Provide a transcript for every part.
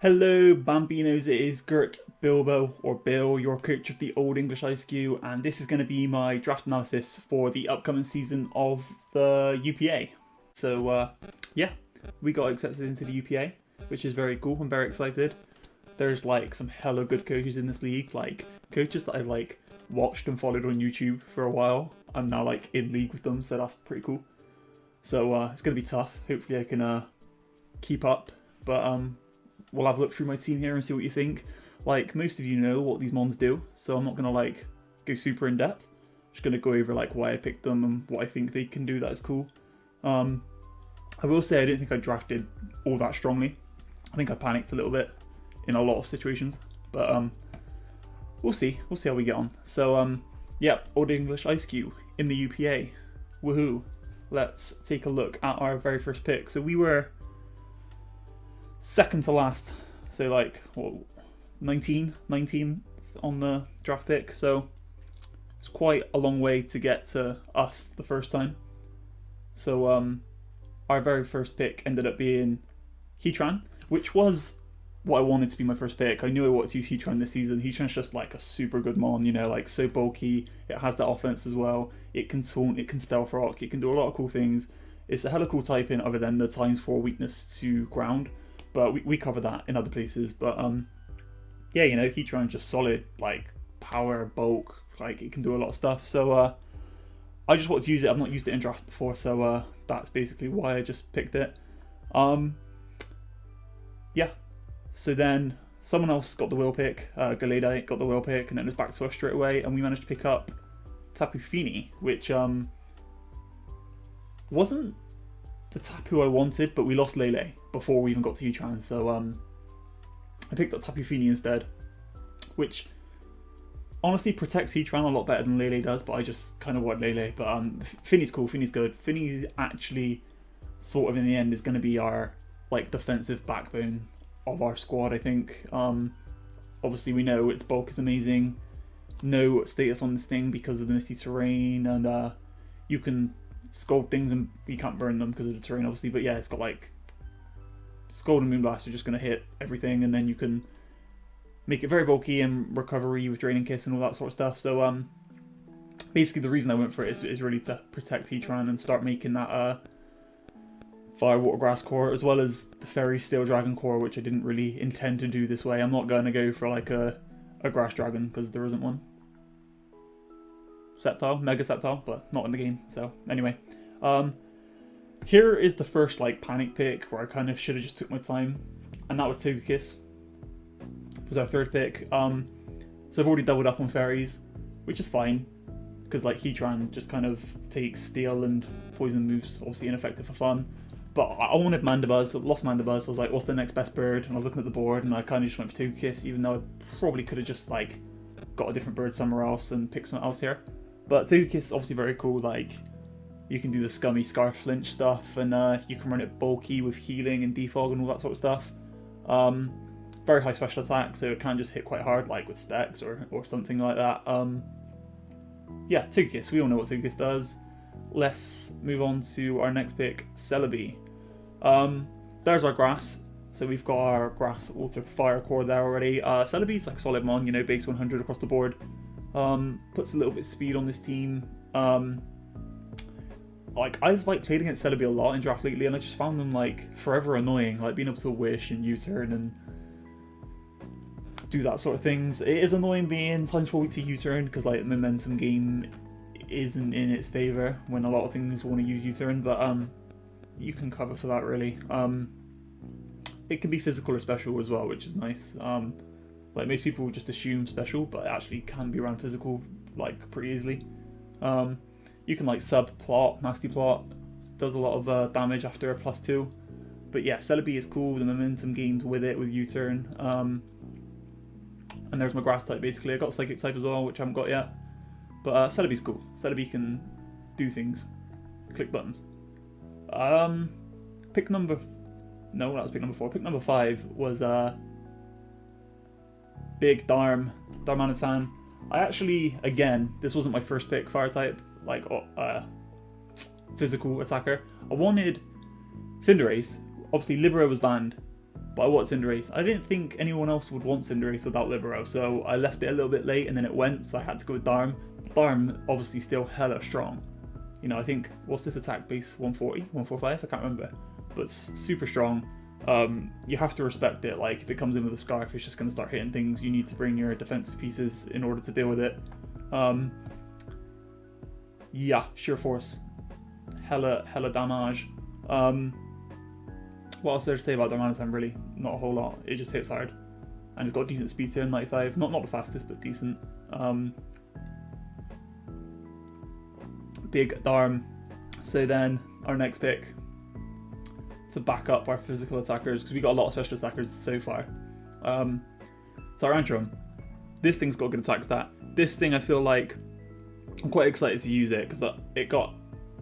Hello Bambinos, it is Gurtbilbo, or Bill, your coach of the Old English Eiscue, and this is going to be my draft analysis for the upcoming season of the UPA. So yeah, we got accepted into the UPA, which is very cool. I'm very excited. There's like some hella good coaches in this league, like coaches that I've like watched and followed on YouTube for a while. I'm now like in league with them, so that's pretty cool. So it's going to be tough. Hopefully I can keep up, but we'll have a look through my team here and see what you think. Like, most of you know what these mons do, so I'm not going to like go super in depth. I'm just going to go over like why I picked them and what I think they can do that is cool. I will say I didn't think I drafted all that strongly. I think I panicked a little bit in a lot of situations, but we'll see. We'll see how we get on. So yeah, Old English Eiscue in the UPA. Woohoo. Let's take a look at our very first pick. So we were second to last, so like what, 19 on the draft pick, so it's quite a long way to get to us the first time. So our very first pick ended up being Kitan, which was what I wanted to be my first pick. I knew I wanted to use Kitan this season. Kitan's just like a super good mon, you know, like so bulky. It has that offense as well. It can taunt, it can stealth rock, it can do a lot of cool things. It's a hella cool typing other than the ×4 weakness to ground. But we cover that in other places. But yeah, you know, Kitan's just solid, like power, bulk, like it can do a lot of stuff. So I just wanted to use it. I've not used it in draft before, so that's basically why I just picked it. Yeah. So then someone else got the wheel pick. Wallaby got the wheel pick, and then it was back to us straight away, and we managed to pick up Tapifini, which wasn't the Tapu I wanted, but we lost Lele before we even got to Kitan, so I picked up Tapifini instead, which honestly protects Kitan a lot better than Lele does, but I just kind of want Lele. But Finny's cool, Finny's good. Finny's actually sort of in the end is going to be our like defensive backbone of our squad, I think. Obviously we know its bulk is amazing, no status on this thing because of the misty terrain, and you can scald things and you can't burn them because of the terrain obviously, but yeah, it's got like Scald and Moonblast are just going to hit everything, and then you can make it very bulky and recovery with Draining Kiss and all that sort of stuff. So basically the reason I went for it is really to protect Kitan and start making that Fire Water Grass core, as well as the Fairy Steel Dragon core, which I didn't really intend to do this way. I'm not going to go for like a Grass Dragon because there isn't one. Sceptile, Mega Sceptile, but not in the game. So anyway, here is the first like panic pick where I kind of should have just took my time, and that was Togekiss. It was our third pick. So I've already doubled up on fairies, which is fine because like Kitan just kind of takes steel and poison moves, obviously ineffective for fun. But I wanted Mandibuzz, I lost Mandibuzz, so I was like, what's the next best bird? And I was looking at the board, and I kind of just went for Togekiss, even though I probably could have just like got a different bird somewhere else and picked something else here. But Togekiss is obviously very cool. Like, you can do the scummy Scarf Flinch stuff, and you can run it bulky with healing and defog and all that sort of stuff. Very high special attack, so it can just hit quite hard, like with Specs or something like that. Yeah, Togekiss, we all know what Togekiss does. Let's move on to our next pick, Celebi. There's our grass. So we've got our grass, water, fire core there already. Celebi's like solid mon, you know, base 100 across the board. Puts a little bit of speed on this team. Like I've like played against Celebi a lot in draft lately, and I just found them like forever annoying, like being able to wish and U-turn and do that sort of things. It is annoying being ×4 weak to U-turn because like the momentum game isn't in its favor when a lot of things want to use U-turn, but you can cover for that really. It can be physical or special as well, which is nice. Like most people just assume special, but it actually can be around physical like pretty easily. You can like sub plot, nasty plot, does a lot of damage after a +2. But yeah, Celebi is cool, the momentum games with it, with U-turn. And there's my grass type basically. I got psychic type as well, which I haven't got yet. But Celebi's cool. Celebi can do things. Click buttons. Pick number... No, that was pick number 4. Pick number 5 was big Darm. Darmanitan. I actually, again, this wasn't my first pick fire type. Like, physical attacker. I wanted Cinderace. Obviously, Libero was banned. but I want Cinderace. I didn't think anyone else would want Cinderace without Libero, so I left it a little bit late and then it went, so I had to go with Darm. Darm, obviously still hella strong. You know, I think, what's this attack base? 140? 145? I can't remember. But it's super strong. You have to respect it. Like, if it comes in with a Scarf, it's just going to start hitting things. You need to bring your defensive pieces in order to deal with it. Yeah, Sheer Force. Hella damage. What else is there to say about Darmanitan, really? Not a whole lot. It just hits hard. And it's got decent speed to 95. Not the fastest, but decent. Big Darm. So then, our next pick, to back up our physical attackers, because we got a lot of special attackers so far. It's our Androme. This thing's got a good attack stat. This thing, I feel like, I'm quite excited to use it, because it got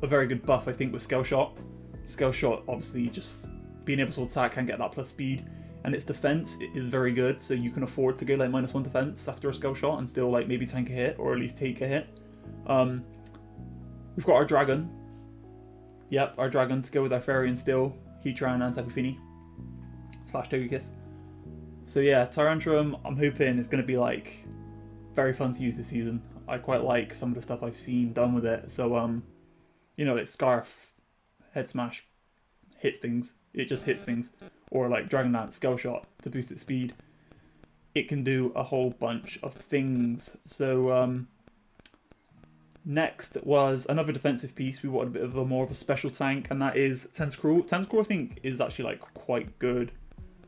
a very good buff, I think, with Scale Shot. Scale Shot, obviously, just being able to attack and get that plus speed, and its defense is very good, so you can afford to go like -1 defense after a Scale Shot and still like maybe tank a hit or at least take a hit. We've got our Dragon. Yep, our Dragon to go with our Fairy and Steel, Heatran and Tapifini / Togekiss. So yeah, Tyrantrum, I'm hoping is going to be like very fun to use this season. I quite like some of the stuff I've seen done with it. So you know, it's Scarf, Head Smash, hits things. It just hits things. Or like Dragon Lance, Scale Shot to boost its speed. It can do a whole bunch of things. So next was another defensive piece. We wanted a bit of a more of a special tank, and that is Tentacruel. Tentacruel, I think, is actually like quite good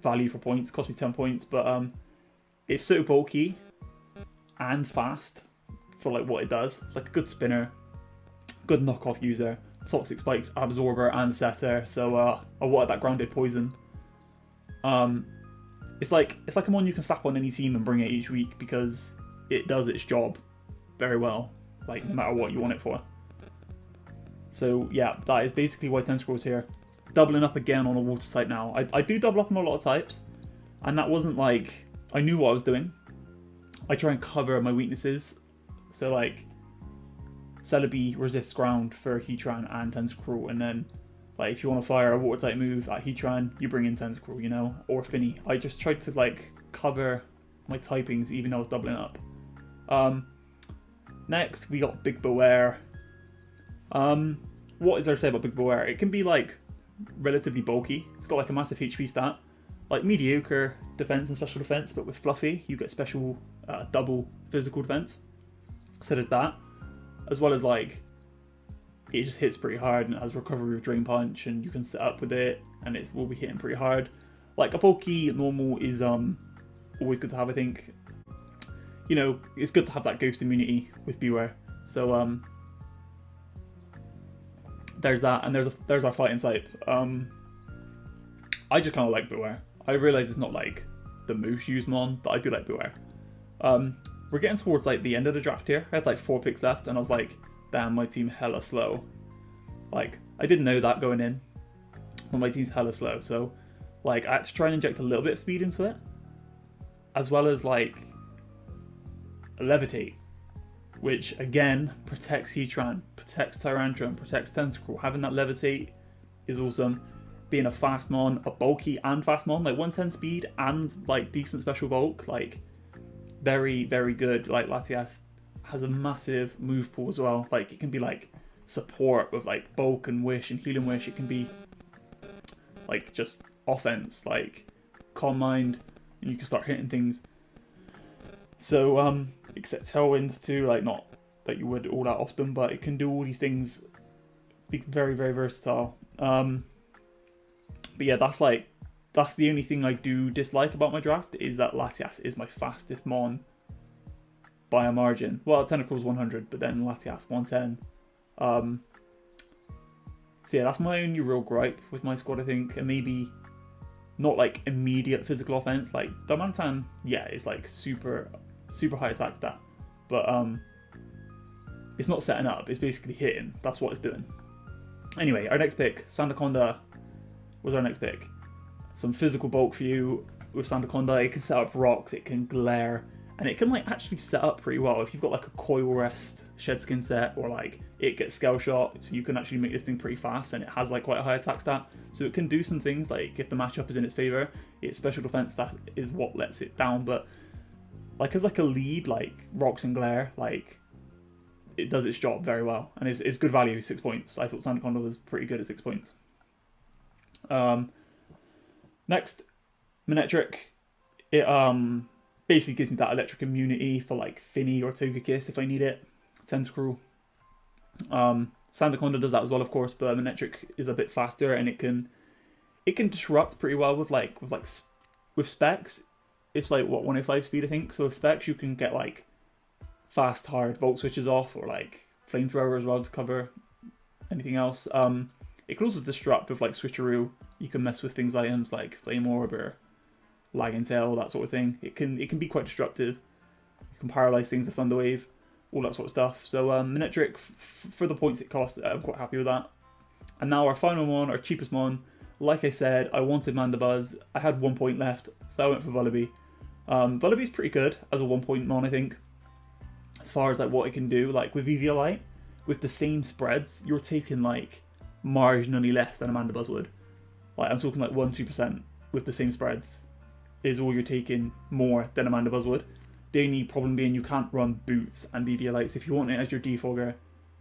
value for points. Cost me 10 points, but it's so bulky and fast for like what it does. It's like a good spinner, good knockoff user, Toxic Spikes, Absorber, and Setter. So I wanted that grounded poison. It's like a mon you can slap on any team and bring it each week because it does its job very well, like no matter what you want it for. So yeah, that is basically why Tentacruel's here. Doubling up again on a water type now. I do double up on a lot of types, and that wasn't like, I knew what I was doing. I try and cover my weaknesses. So like, Celebi resists ground for Heatran and Tentacruel, and then like if you want to fire a water type move at Heatran, you bring in Tentacruel, you know, or Finny. I just tried to like cover my typings even though I was doubling up. Next we got Big Beware. What is there to say about Big Beware? It can be like relatively bulky. It's got like a massive HP stat, like mediocre defense and special defense, but with Fluffy you get special double physical defense. So there's that, as well as like it just hits pretty hard and it has recovery with Drain Punch, and you can set up with it and it will be hitting pretty hard. Like a bulky normal is always good to have, I think. You know, it's good to have that ghost immunity with Beware. So there's that, and there's our fighting type. I just kind of like Beware. I realise it's not like the most used mon, but I do like Beware. We're getting towards like the end of the draft here. I had like 4 picks left and I was like, damn, my team hella slow. Like, I didn't know that going in, but my team's hella slow. So like I had to try and inject a little bit of speed into it, as well as like Levitate, which again protects Heatran, protects Tyrantrum, protects Tentacruel. Having that Levitate is awesome. Being a fast mon, a bulky and fast mon, like 110 speed and like decent special bulk, like very, very good. Like Latias has a massive move pool as well. Like it can be like support with like bulk and wish and healing wish. It can be like just offense, like Calm Mind, and you can start hitting things. So except Tailwind too, like not that you would all that often, but it can do all these things, be very, very versatile. But yeah, that's the only thing I do dislike about my draft, is that Latias is my fastest mon by a margin. Well, Tentacruel's 100, but then Latias 110. So yeah, that's my only real gripe with my squad, I think, and maybe not like immediate physical offense. Like Darmanitan, yeah, it's like super high attack stat, but it's not setting up, it's basically hitting. That's what it's doing. Anyway, our next pick, Sandaconda, was our next pick. Some physical bulk for you with Sandaconda. It can set up rocks, it can glare, and it can like actually set up pretty well if you've got like a coil rest shed skin set, or like it gets scale shot, so you can actually make this thing pretty fast, and it has like quite a high attack stat, so it can do some things. Like if the matchup is in its favor, its special defense stat is what lets it down, but like as like a lead, like Rocks and Glare, like it does its job very well, and it's good value, 6 points. I thought Sandaconda was pretty good at 6 points. Next, Manectric. It basically gives me that electric immunity for like Finny or Togekiss if I need it. Tentacruel. Sandaconda does that as well, of course, but Manectric is a bit faster, and it can disrupt pretty well with specs. It's like what, 105 speed, I think. So with specs you can get like fast hard volt switches off, or like flamethrower as well to cover anything else. It can also disrupt with like switcheroo. You can mess with things items like Flame Orb or Lagging Tail, that sort of thing. It can be quite disruptive. You can paralyze things with Thunder Wave, all that sort of stuff. So Manectric, for the points it costs, I'm quite happy with that. And now our final one, our cheapest one. Like I said, I wanted Mandibuzz. I had 1 point left, so I went for Wallaby. Wallaby's pretty good as a 1 point mon, I think. As far as like what it can do, like with Eviolite, with the same spreads, you're taking like marginally less than a Mandibuzz would. Like I'm talking like 1-2% with the same spreads is all you're taking more than a Mandibuzz would. The only problem being you can't run Boots and Eviolites. If you want it as your defogger,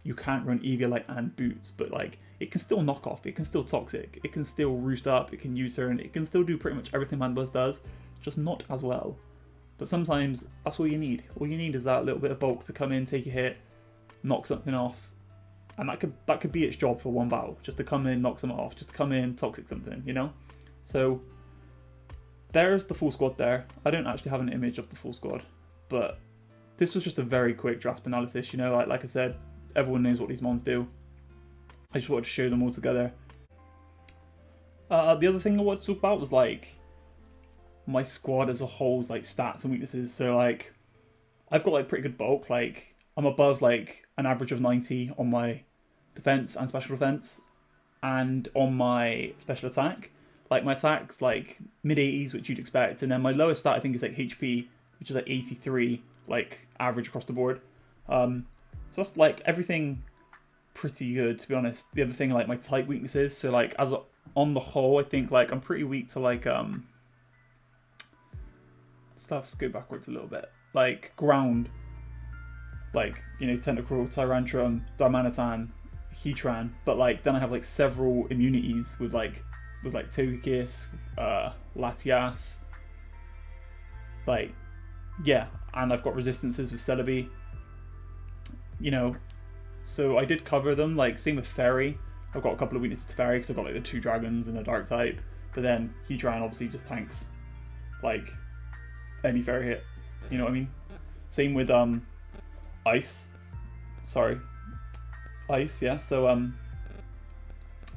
you can't run Eviolite and Boots, but like it can still knock off, it can still toxic, it can still roost up, it can U-turn, it can still do pretty much everything Mandibuzz does, just not as well. But sometimes that's all you need. All you need is that little bit of bulk to come in, take a hit, knock something off, and that could be its job for one battle, just to come in, knock something off, just to come in, toxic something, you know? So there's the full squad there. I don't actually have an image of the full squad, but this was just a very quick draft analysis, you know, like I said, everyone knows what these mons do. I just wanted to show them all together. The other thing I wanted to talk about was like my squad as a whole's like stats and weaknesses. So like I've got like pretty good bulk, like I'm above like an average of 90 on my defense and special defense, and on my special attack, like my attack's like mid 80s, which you'd expect, and then my lowest stat I think is like HP, which is like 83, like average across the board. So that's like everything pretty good, to be honest. The other thing, like my type weaknesses, so like on the whole, I think like I'm pretty weak to like let's go backwards a little bit, like ground, like, you know, Tentacruel, Tyrantrum, Darmanitan, Heatran, but like then I have like several immunities with like Togekiss, Latias, like, yeah, and I've got resistances with Celebi, you know, so I did cover them. Like same with Fairy, I've got a couple of weaknesses to Fairy because I've got like the 2 dragons and a dark type, but then Heatran obviously just tanks like any Fairy hit, you know what I mean? Same with Ice, yeah, so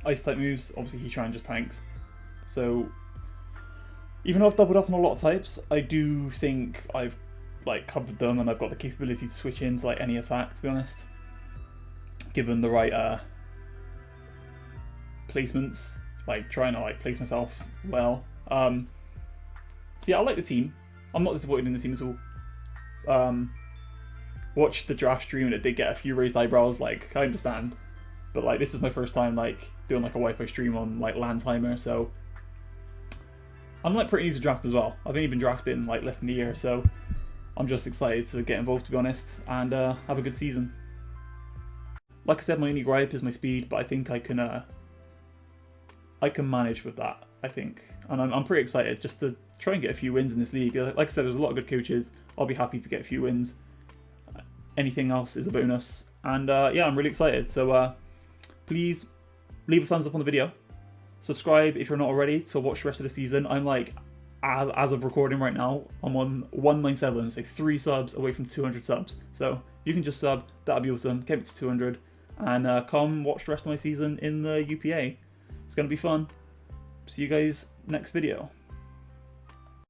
Ice type moves, obviously Heatran just tanks. So even though I've doubled up on a lot of types, I do think I've like covered them, and I've got the capability to switch into like any attack, to be honest, given the right placements, like trying to like place myself well. So yeah, I like the team. I'm not disappointed in the team at all. Watched the draft stream and it did get a few raised eyebrows, like I understand, but like this is my first time like doing like a Wi-Fi stream on like LAN timer, so I'm like pretty new to draft as well. I've only been drafting like less than a year, so I'm just excited to get involved, to be honest, and have a good season. Like I said, my only gripe is my speed, but I think I can manage with that, I think, and I'm pretty excited just to try and get a few wins in this league. Like I said, there's a lot of good coaches. I'll be happy to get a few wins. Anything else is a bonus, and yeah, I'm really excited. So please leave a thumbs up on the video, subscribe if you're not already to watch the rest of the season. I'm like, as of recording right now, I'm on 197, so 3 subs away from 200 subs. So if you can just sub, that'd be awesome. Get me to 200, and come watch the rest of my season in the UPA. It's gonna be fun. See you guys next video.